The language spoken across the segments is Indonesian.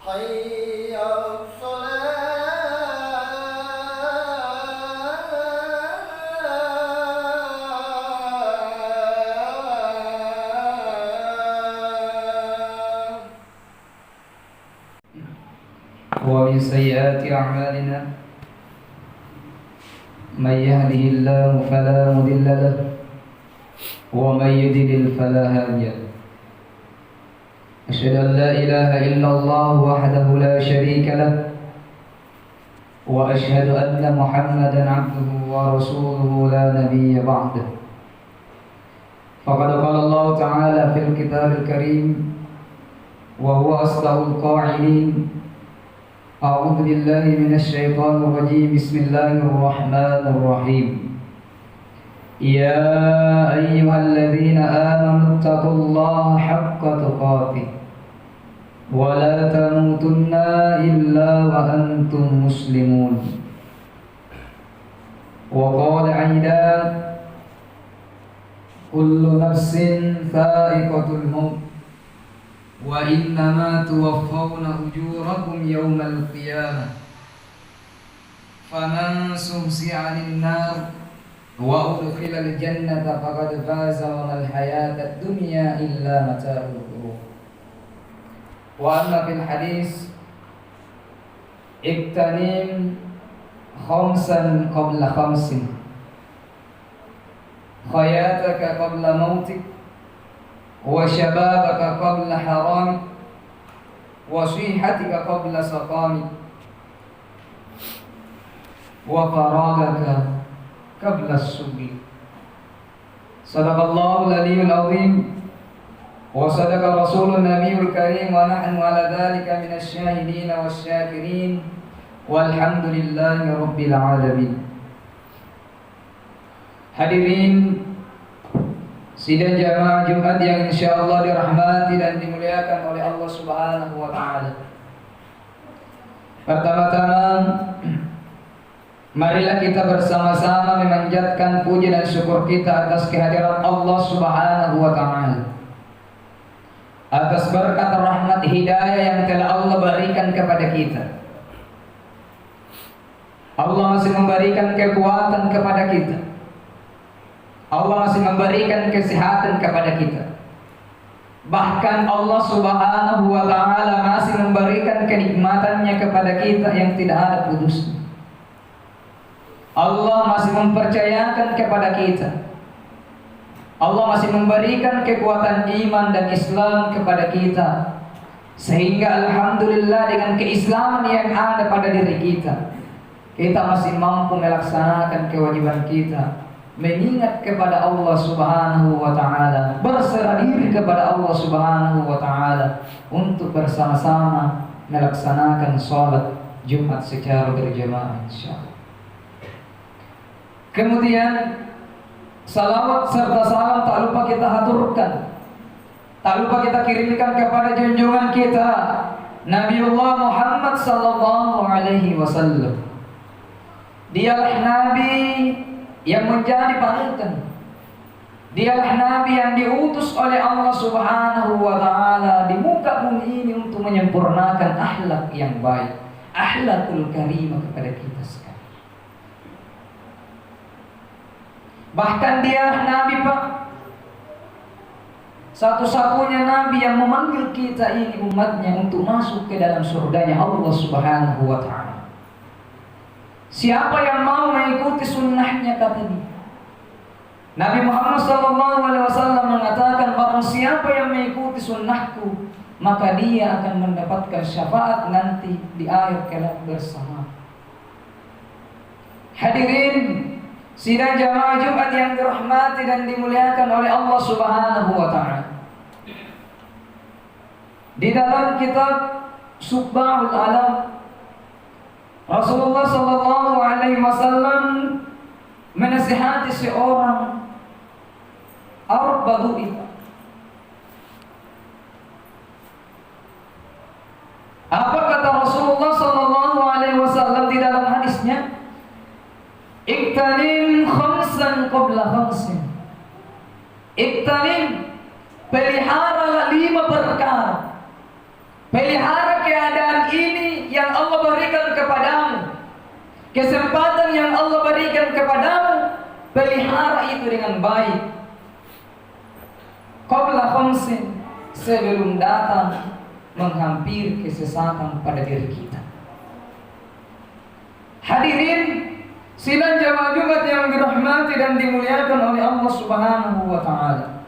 حي على ومن سيئات أعمالنا من يهده الله فلا مضل له ومن يضلل فلا هادي له. أشهد أن لا إله إلا الله وحده لا شريك له وأشهد أن محمدا عبده ورسوله لا نبي بعده. فقد قال الله تعالى في الكتاب الكريم وهو أصدق القائلين: أعوذ بالله من الشيطان الرجيم. بسم الله الرحمن الرحيم. يا أيها الذين آمنوا اتقوا الله حق تقاته ولا تموتن إلا وأنتم مسلمون. وقال أيضا: كل نفس ذائقة الموت وإنما توفون أجوركم يوم القيامة فمن زحزح عن النار وأدخل الجنة فقد فاز وما الحياة الدنيا إلا متاع الغرور. وأما في الحديث: اغتنم خمسا قبل خمس، حياتك قبل موتك وشبابك قبل حرامك وصيحتك قبل سقامك وفراغك قبل السبل. صدق الله العلي العظيم وصدق رسول النبي الكريم ونحن على ذلك من الشاهدين والشاكرين والحمد لله رب العالمين. Hadirin sidang jamaah Jumat yang insyaallah dirahmati dan dimuliakan oleh Allah Subhanahu wa taala. Pertama-tama marilah kita bersama-sama memanjatkan puji dan syukur kita atas kehadiran Allah Subhanahu wa taala, atas berkat rahmat hidayah yang telah Allah berikan kepada kita. Allah masih memberikan kekuatan kepada kita. Allah masih memberikan kesehatan kepada kita. Bahkan Allah Subhanahu wa taala masih memberikan kenikmatannya kepada kita yang tidak ada putusnya. Allah masih mempercayakan kepada kita. Allah masih memberikan kekuatan iman dan Islam kepada kita, sehingga alhamdulillah dengan keislaman yang ada pada diri kita, kita masih mampu melaksanakan kewajiban kita, mengingat kepada Allah Subhanahu wa taala, berserah diri kepada Allah Subhanahu wa taala untuk bersama-sama melaksanakan salat Jumat secara berjamaah insyaallah. Kemudian salawat serta salam tak lupa kita haturkan, tak lupa kita kirimkan kepada junjungan kita Nabiullah Muhammad sallallahu alaihi wasallam. Dialah nabi yang menjadi panutan. Dialah nabi yang diutus oleh Allah Subhanahu wa taala di muka bumi ini untuk menyempurnakan akhlak yang baik, akhlakul karimah kepada kita sekalian. Bahkan dia nabi Pak, satu-satunya nabi yang memanggil kita ini umatnya untuk masuk ke dalam surganya Allah Subhanahu wa taala. Siapa yang mau mengikuti sunnahnya, kata dia. Nabi Muhammad SAW mengatakan, barang siapa yang mengikuti sunnahku, maka dia akan mendapatkan syafaat nanti di akhir kelak bersama. Hadirin sidang jamaah Jumat yang dirahmati dan dimuliakan oleh Allah Subhanahu wa taala. Di dalam kitab Subbahul Alam, Rasulullah sallallahu alaihi wasallam menasihati seorang Arab Badui. Apa kata Rasulullah sallallahu alaihi wasallam di dalam hadisnya? Iktanim khamsan qabla khamsin. Iktanim, pelihara 5 perkara. Pelihara keadaan Kesempatan yang Allah berikan kepadamu, pelihara itu dengan baik. Qabla khamsin, sebelum datang menghampiri kesesatan pada diri kita. Hadirin sidang jamaah Jumat yang dirahmati dan dimuliakan oleh Allah Subhanahu wa taala.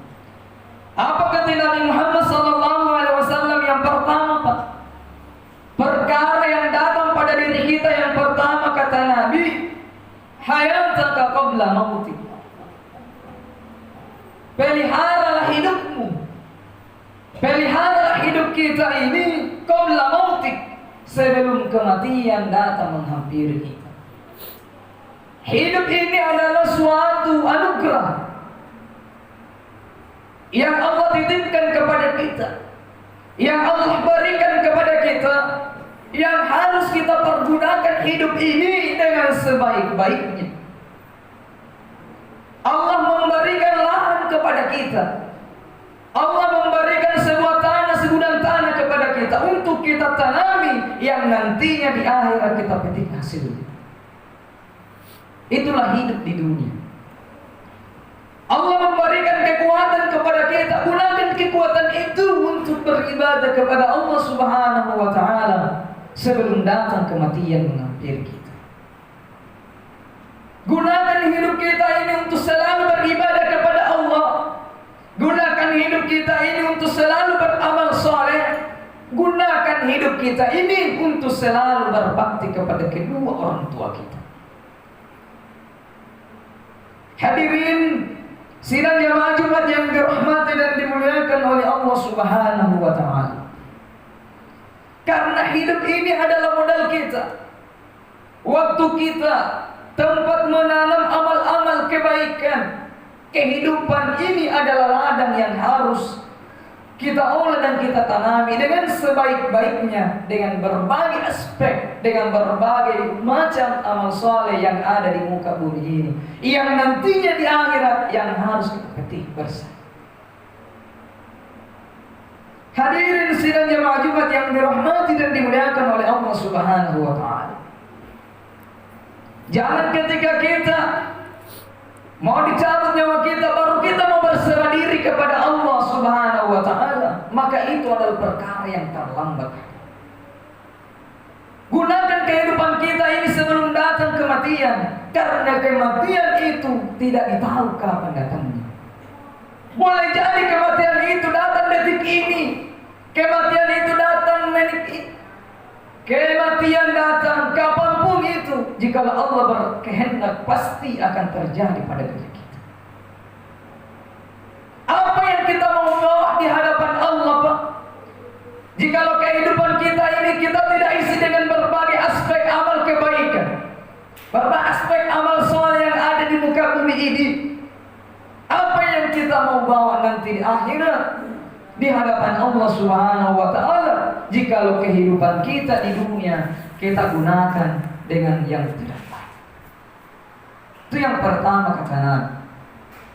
Apa kata Nabi Muhammad sallallahu alaihi wasallam yang pertama, Pak? Perkara yang datang pada diri kita yang pertama kata Nabi, hayataka qabla mautik. Peliharalah hidupmu. Peliharalah hidup kita ini qabla mautik, sebelum kematian datang menghampiri kita. Hidup ini adalah suatu anugerah yang Allah titipkan kepada kita, yang Allah berikan kepada kita, yang harus kita pergunakan hidup ini dengan sebaik-baiknya. Allah memberikan lahan kepada kita. Allah memberikan sebuah tanah, segudang tanah kepada kita untuk kita tanami, yang nantinya di akhirat kita petik hasilnya. Itulah hidup di dunia. Allah memberikan kekuatan kepada kita, gunakan kekuatan itu untuk beribadah kepada Allah Subhanahu wa taala sebelum datang kematian menghampiri kita. Gunakan hidup kita ini untuk selalu beribadah kepada Allah. Gunakan hidup kita ini untuk selalu beramal saleh. Gunakan hidup kita ini untuk selalu berbakti kepada kedua orang tua kita. Hadirin sidang jamaah Jumat yang dirahmati dan dimuliakan oleh Allah Subhanahu wa taala. Karena hidup ini adalah modal kita, waktu kita, tempat menanam amal-amal kebaikan. Kehidupan ini adalah ladang yang harus kita olah dan kita tanami dengan sebaik-baiknya, dengan berbagai aspek, dengan berbagai macam amal soleh yang ada di muka bumi ini, yang nantinya di akhirat yang harus kita petik bersama. Hadirin sidang jamaah Jumat yang dirahmati dan dimuliakan oleh Allah Subhanahu wa taala. Jangan ketika kita mau dicabut nyawa kita, baru kita mau berserah diri kepada Allah Subhanahu wa taala, maka itu adalah perkara yang terlambat. Gunakan kehidupan kita ini sebelum datang kematian, karena kematian itu tidak ditahu kapan datangnya. Boleh jadi kematian itu datang detik ini, kematian itu datang menit ini, kematian datang kapanpun itu, jika Allah berkehendak pasti akan terjadi pada diri kita. Apa yang kita mau bawa di hadapan Allah, Pak? Jikalau kehidupan kita ini kita tidak isi dengan berbagai aspek amal kebaikan, berbagai aspek amal soleh yang ada di muka bumi ini, apa yang kita mau bawa nanti di akhirat di hadapan Allah Subhanahu wa taala, jikalau kehidupan kita di dunia kita gunakan dengan yang tidak baik? Itu yang pertama kata Nabi.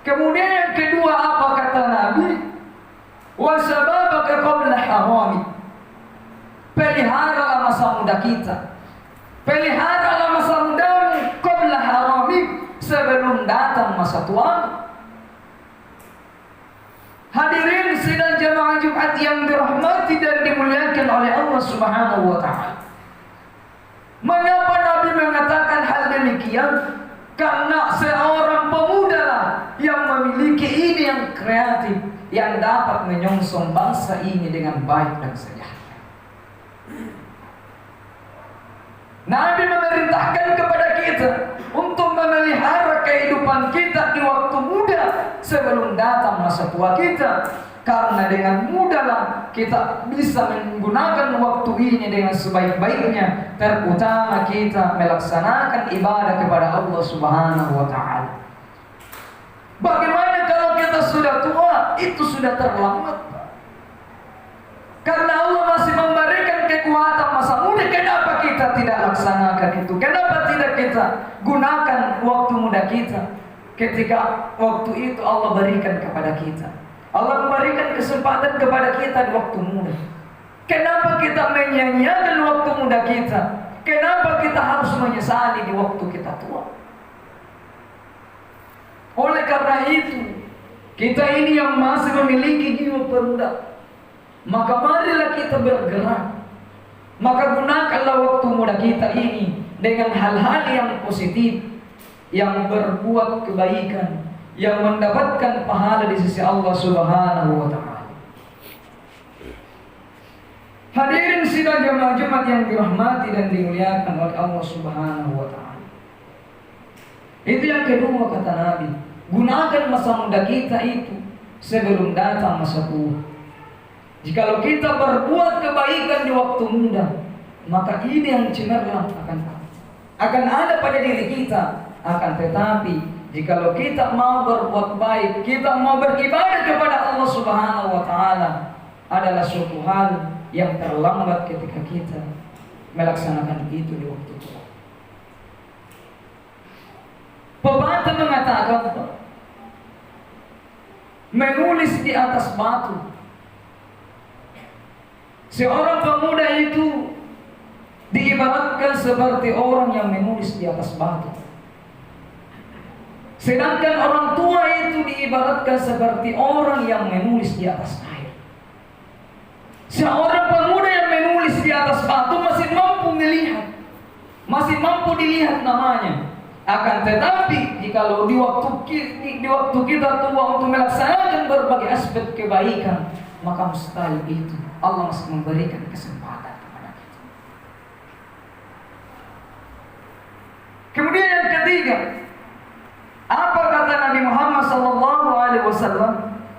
Kemudian yang kedua apa kata Nabi? Wa sababaka qabla harami. Peliharalah masa muda kita. Peliharalah masa mudamu qabla harami, sebelum datang masa tua. Hadirin sidang jamaah Jumat yang dirahmati dan dimuliakan oleh Allah Subhanahu wa taala. Mengapa Nabi mengatakan hal demikian? Karena seorang pemuda lah yang memiliki ini yang kreatif, yang dapat menyongsong bangsa ini dengan baik dan sejahtera. Nabi memerintahkan kepada kita untuk memelihara kehidupan kita di waktu muda sebelum datang masa tua kita, karena dengan mudahlah kita bisa menggunakan waktu ini dengan sebaik-baiknya, terutama kita melaksanakan ibadah kepada Allah Subhanahu wa taala. Bagaimana kalau kita sudah tua? Itu sudah terlambat. Karena Allah masih memberikan kekuatan masa muda, kenapa kita tidak laksanakan itu? Kenapa tidak kita gunakan waktu muda kita ketika waktu itu Allah berikan kepada kita? Allah memberikan kesempatan kepada kita di waktu muda. Kenapa kita menyanyiakan waktu muda kita? Kenapa kita harus menyesali di waktu kita tua? Oleh karena itu, kita ini yang masih memiliki jiwa pemuda, maka marilah kita bergerak. Maka gunakanlah waktu muda kita ini dengan hal-hal yang positif, yang berbuat kebaikan, yang mendapatkan pahala di sisi Allah Subhanahu wa Ta'ala. Hadirin sidang jamaah Jumat yang dirahmati dan dimuliakan oleh Allah Subhanahu wa Ta'ala. Itu yang kedua kata Nabi, gunakan masa muda kita itu sebelum datang masa tua. Jikalau kita berbuat kebaikan di waktu muda, maka ini yang cemerlang akan ada pada diri kita. Akan tetapi jikalau kita mau berbuat baik, kita mau beribadah kepada Allah Subhanahu wa Ta'ala, adalah suatu hal yang terlambat ketika kita melaksanakan itu di waktu tua. Pepatah mengatakan, menulis di atas batu. Seorang pemuda itu diibaratkan seperti orang yang menulis di atas batu. Sedangkan orang tua itu diibaratkan seperti orang yang menulis di atas air. Seorang pemuda yang menulis di atas batu masih mampu melihat, masih mampu dilihat namanya. Akan tetapi jikalau di waktu kita tua untuk melaksanakan berbagai aspek kebaikan, maka mustahil itu Allah masih memberikan kesempatan kepada kita. Kemudian yang ketiga, apa kata Nabi Muhammad SAW?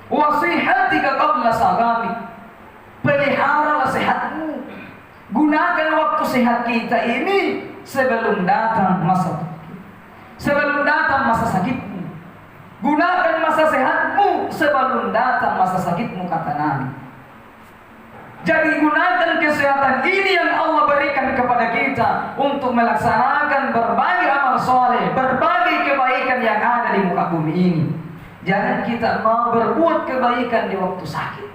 Wasihatika qabla sagami. Peliharalah sehatmu. Gunakan waktu sehat kita ini sebelum datang masa sakitmu. Gunakan masa sehatmu sebelum datang masa sakitmu, kata Nabi. Jadi gunakan kesehatan ini yang Allah berikan kepada kita untuk melaksanakan berbagai amal soleh, berbagai kebaikan yang ada di muka bumi ini. Jangan kita mau berbuat kebaikan di waktu sakit.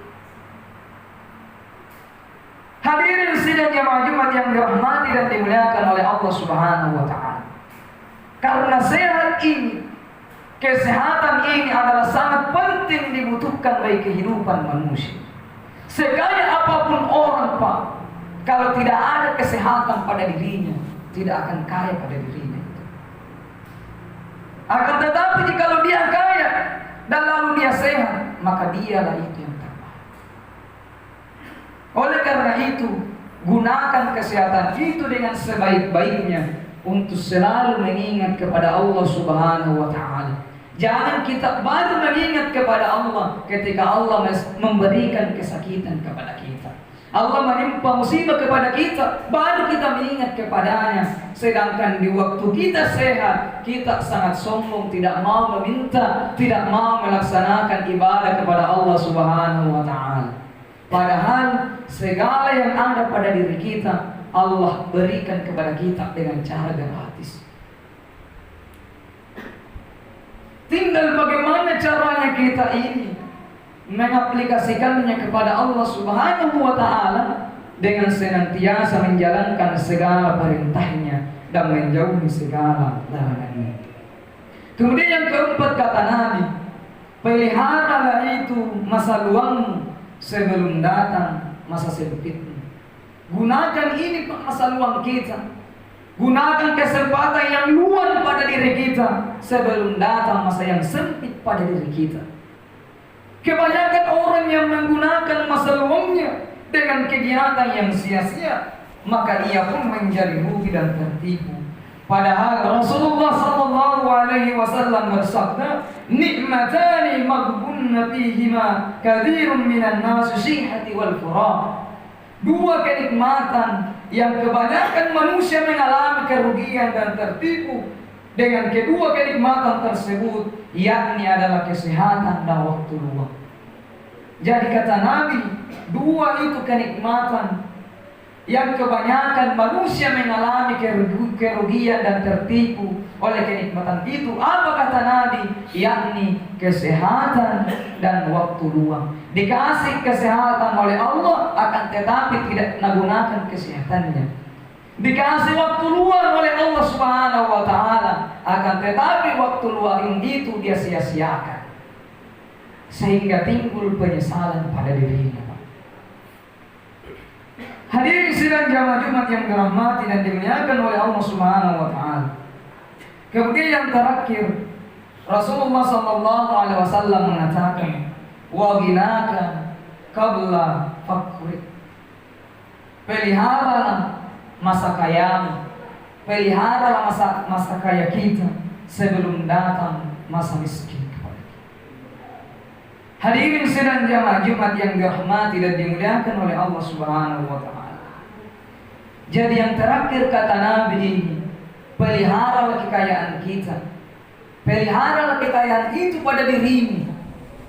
Hadirin sidang jamaah Jumat yang dirahmati dan dimuliakan oleh Allah Subhanahu wa Ta'ala. Karena sehat ini, kesehatan ini adalah sangat penting dibutuhkan bagi kehidupan manusia. Sekaya apapun orang, Pak, kalau tidak ada kesehatan pada dirinya, tidak akan kaya pada dirinya. Akan tetapi jikalau dia kaya dan lalu dia sehat, maka dialah itu yang terbaik. Oleh karena itu, gunakan kesehatan itu dengan sebaik-baiknya untuk selalu mengingat kepada Allah Subhanahu wa Ta'ala. Jangan kita baru mengingat kepada Allah ketika Allah memberikan kesakitan kepada kita, Allah menimpa musibah kepada kita, baru kita mengingat kepadanya. Sedangkan di waktu kita sehat, kita sangat sombong, tidak mau meminta, tidak mau melaksanakan ibadah kepada Allah Subhanahu wa Ta'ala. Padahal segala yang ada pada diri kita Allah berikan kepada kita dengan cara gratis. Tinggal bagaimana caranya kita ini mengaplikasikannya kepada Allah Subhanahu wa Ta'ala dengan senantiasa menjalankan segala perintahnya dan menjauhi segala larangannya. Kemudian yang keempat kata Nabi, peliharalah itu masa luangmu sebelum datang masa sempitmu. Gunakan ini masa luang kita, gunakan kesempatan yang luas pada diri kita sebelum datang masa yang sempit pada diri kita. Kebanyakan orang yang menggunakan masa luangnya dengan kegiatan yang sia-sia, maka ia pun menjadi rugi dan tertipu. Padahal Rasulullah SAW bersabda, "Nikmatani maghbunna fihima katsirun minan nas syihhati wal furah." Dua kenikmatan yang kebanyakan manusia mengalami kerugian dan tertipu dengan kedua kenikmatan tersebut, yakni adalah kesehatan dan waktu luang. Jadi kata Nabi, dua itu kenikmatan yang kebanyakan manusia mengalami kerugian dan tertipu oleh kenikmatan itu. Apa kata Nabi? Yakni kesehatan dan waktu luang. Dikasih kesehatan oleh Allah, akan tetapi tidak menggunakan kesehatannya. dikasih waktu luang oleh Allah Subhanahu wa taala, akan tetapi waktu luang itu dia sia-siakan sehingga timbul penyesalan pada dirinya. Hadirin sidang jamaah Jumat yang dirahmati dan dimuliakan oleh Allah Subhanahu wa taala. Kemudian yang terakhir, Rasulullah sallallahu alaihi wasallam mengatakan, "Wa ghinaka qabla fakrik." Peliharalah masa kayamu, peliharalah masa kaya kita sebelum datang masa miskin. Hadirin sidang jamaah Jumat yang dirahmati dan dimuliakan oleh Allah Subhanahu wa taala. Jadi yang terakhir kata Nabi ini, peliharalah kekayaan kita. Peliharalah kekayaan itu pada dirimu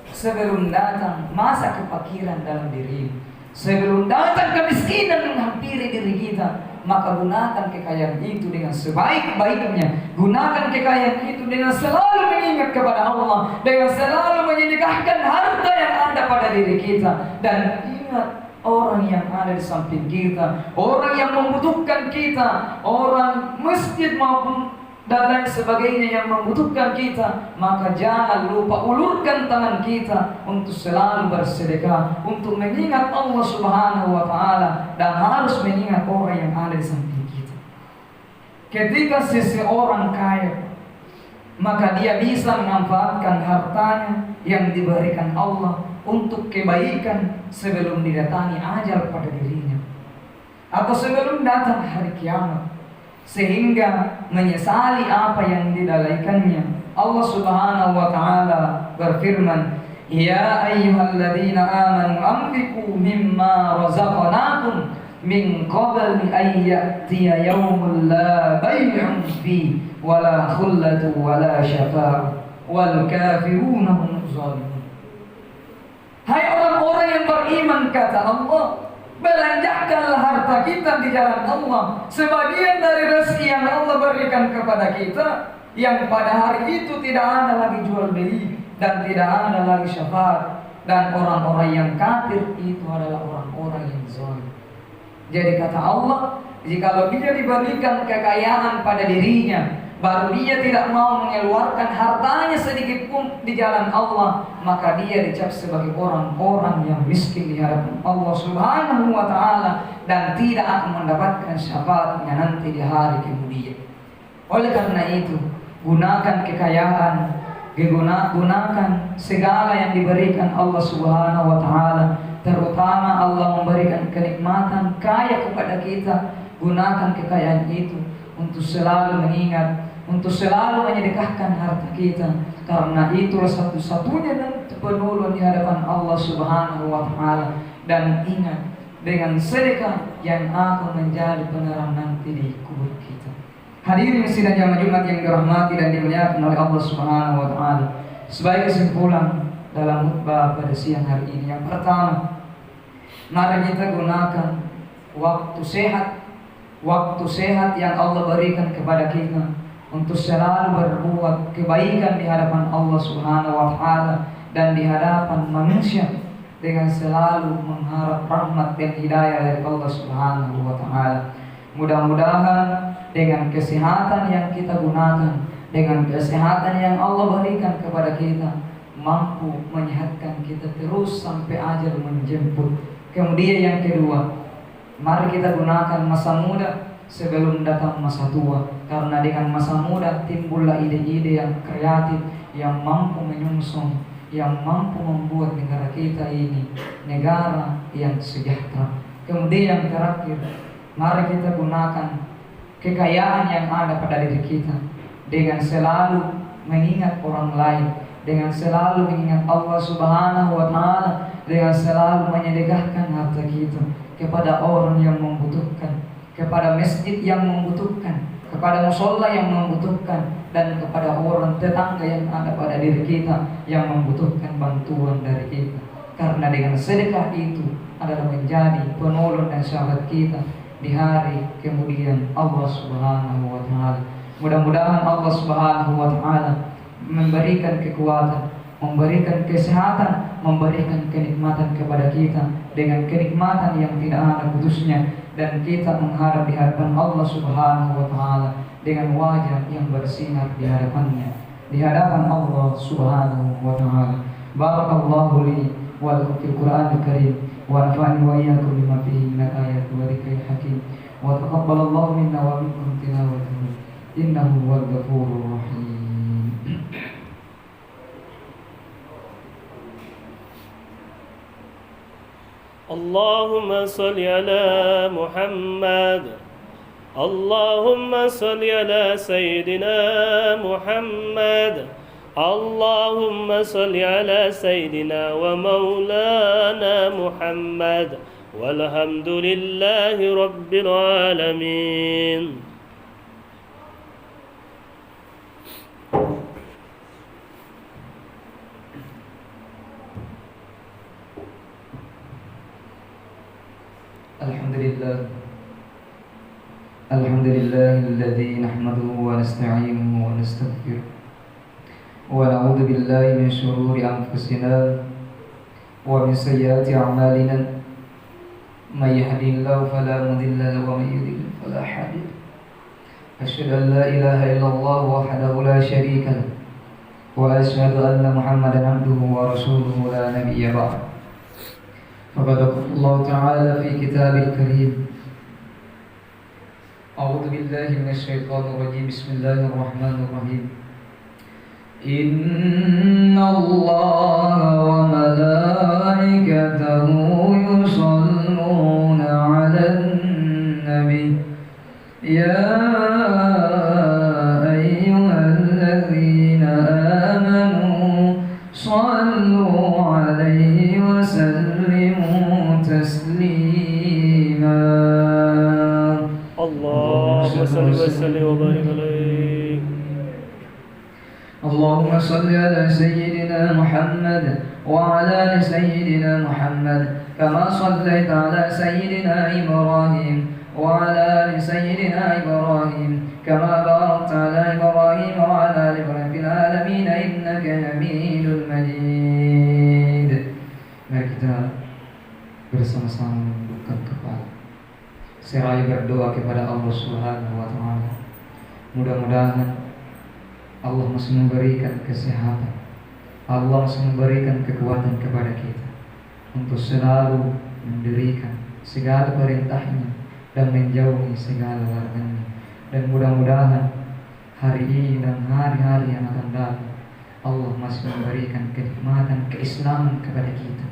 sebelum datang masa kefakiran dalam dirimu. Sebelum datang kemiskinan menghampiri diri kita, maka gunakan kekayaan itu dengan sebaik-baiknya. Gunakan kekayaan itu dengan selalu mengingat kepada Allah, dengan selalu menyedekahkan harta yang ada pada diri kita. Dan ingat orang yang ada di samping kita, orang yang membutuhkan kita, orang masjid maupun dan lain sebagainya yang membutuhkan kita. Maka jangan lupa ulurkan tangan kita untuk selalu bersedekah, untuk mengingat Allah Subhanahu wa taala, dan harus mengingat orang yang ada di samping kita. Ketika seseorang kaya, maka dia bisa memanfaatkan hartanya yang diberikan Allah untuk kebaikan sebelum didatangi ajal pada dirinya, atau sebelum datang hari kiamat, sehingga menyesali apa yang dilalaikannya. Allah Subhanahu wa taala berfirman, "Ya ayyuhalladzina amanu anfiqu mimma razaqnakum min qabli an ya'tiya yawmun la bay'un fi wala khullatu wala syafa'ah wal kafiruna hum zalimun." Hai orang-orang yang beriman, kata Allah, belanjakanlah harta kita di jalan Allah, sebagian dari rezeki yang Allah berikan kepada kita, yang pada hari itu tidak ada lagi jual beli dan tidak ada lagi syafaat. Dan orang-orang yang kafir itu adalah orang-orang yang zalim. Jadi kata Allah, jikalau dia diberikan kekayaan pada dirinya, baru dia tidak mau mengeluarkan hartanya sedikit pun di jalan Allah, maka dia dicap sebagai orang-orang yang miskin di hadapan Allah Subhanahu wa taala, dan tidak akan mendapatkan syafaatnya nanti di hari kemudian. Oleh karena itu, gunakan kekayaan, gunakan segala yang diberikan Allah Subhanahu wa taala, terutama Allah memberikan kenikmatan kaya kepada kita. Gunakan kekayaan itu untuk selalu mengingat, untuk selalu menyedekahkan harta kita, karena itulah satu-satunya nanti penolong di hadapan Allah Subhanahu wa taala. Dan ingat, dengan sedekah yang akan menjadi penerang nanti di kubur kita. Hadirin sidang jamaah Jumat yang dirahmati dan dimuliakan oleh Allah Subhanahu wa taala. Sebagai kesimpulan dalam khutbah pada siang hari ini, yang pertama, mari kita gunakan waktu sehat yang Allah berikan kepada kita untuk selalu berbuat kebaikan di hadapan Allah Subhanahu wa taala dan di hadapan manusia, dengan selalu mengharap rahmat dan hidayah dari Allah Subhanahu wa taala. Mudah-mudahan dengan kesehatan yang kita gunakan, dengan kesehatan yang Allah berikan kepada kita, mampu menyehatkan kita terus sampai ajal menjemput. Kemudian yang kedua, mari kita gunakan masa muda sebelum datang masa tua, karena dengan masa muda timbullah ide-ide yang kreatif, yang mampu menyusun, yang mampu membuat negara kita ini negara yang sejahtera. Kemudian yang terakhir, mari kita gunakan kekayaan yang ada pada diri kita dengan selalu mengingat orang lain, dengan selalu mengingat Allah Subhanahu wa taala, dengan selalu menyedekahkan harta kita kepada orang yang membutuhkan, kepada masjid yang membutuhkan, kepada musola yang membutuhkan, dan kepada orang tetangga yang ada pada diri kita yang membutuhkan bantuan dari kita. Karena dengan sedekah itu adalah menjadi penolong dan sahabat kita di hari kemudian Allah Subhanahu wa taala. Mudah-mudahan Allah Subhanahu wa taala memberikan kekuatan, memberikan kesehatan, memberikan kenikmatan kepada kita dengan kenikmatan yang tidak ada putusnya, dan kita menghadap di hadapan Allah Subhanahu wa taala dengan wajah yang bersinar di hadapannya, di hadapan Allah Subhanahu wa taala. Barakallahu li wa lakum fil Qur'anil Karim wa nafa'ani wa iyyakum bima fihi minal ayati wa dzikril hakim wa taqabbalallahu minna wa minkum tilawatahu innahu huwal ghafurur rahim. اللهم صل على محمد اللهم صل على سيدنا محمد اللهم صل على سيدنا ومولانا محمد والحمد لله رب العالمين. الحمد لله الذي نحمده ونستعينه ونستغفره ونعوذ بالله من شرور أنفسنا ومن سيئات أعمالنا من يهدي الله فلا مضل له ومن يضلل فلا هادي له. أشهد أن لا إله إلا الله وحده لا شريك له وأشهد أن محمدا عبده ورسوله لا نبي بعده. فقد قال الله تعالى في كتابه الكريم: أعوذ بالله من الشيطان الرجيم بسم الله الرحمن الرحيم إن الله وملائكته يصلون على النبي يا أيها الذين آمنوا صلوا عليه وسلموا تسليما. اللهم صل وسلم وبارك عليه. اللهم صل على سيدنا محمد وعلى آل سيدنا محمد كما صليت على سيدنا إبراهيم وعلى آل سيدنا إبراهيم كما باركت على إبراهيم وعلى آل إبراهيم في العالمين إنك حميد مجيد. Mari kita bersama-sama menundukkan kepala seraya berdoa kepada Allah Subhanahu wa taala. Mudah-mudahan Allah masih memberikan kesehatan, Allah masih memberikan kekuatan kepada kita untuk selalu mendirikan segala perintahnya dan menjauhi segala larangannya. Dan mudah-mudahan hari ini dan hari-hari yang akan datang Allah masih memberikan kenikmatan keislaman kepada kita,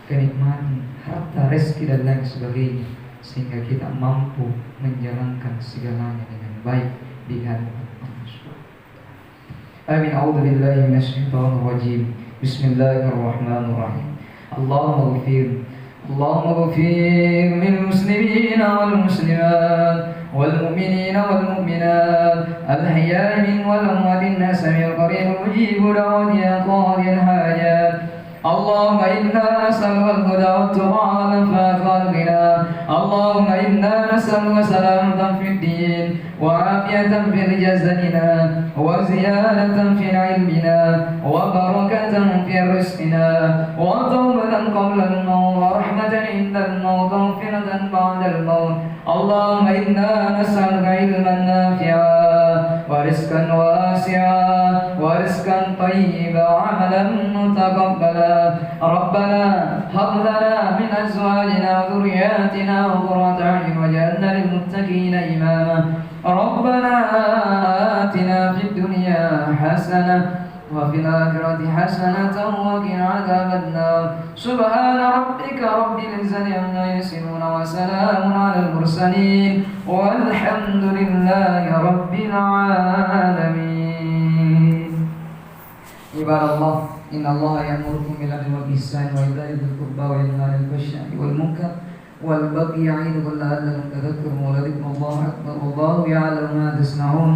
kenikmatan harta, rezeki dan lain sebagainya, sehingga kita mampu menjalankan segalanya dengan baik di hadapan Allah Subhanahu. Amin. A'udzu billahi minasyaitonir rajim. Bismillahirrahmanirrahim. Allahumma ighfir lil muslimina wal muslimat wal mu'minina wal mu'minat al ahya'i minhum wal amwat innaka sami'un qarib mujibu da'wati ya qadiyal hajat. اللهم إنا نسألك الهدى والتقى والعفاف والغنى. اللهم إنا نسألك سلامة في الدين وعافية في جسدنا وزيادة في علمنا وبركة في رزقنا وتوبة قبل الموت ورحمة عند الموت ومغفرة بعد الموت. اللهم إنا نسألك علما نافعا ورزقا واسعا ورزقا طيبا وعملا متقبلا. ربنا هب لنا من أزواجنا وذرياتنا قرة أعين واجعلنا للمتقين إماما. ربنا آتنا في الدنيا حسنة وفي الآخرة حسنة وقنا عذاب النار. سبحان ربك رب العزة عما يصفون وسلام على المرسلين والحمد لله رب العالمين. عباد الله إن الله يأمركم بالعدل والإحسان وإيتاء ذي القربى وينهى عن الفحشاء والمنكر والبغي يعظكم لعلكم تذكرون ولذكر الله أكبر والله يعلم ما تصنعون.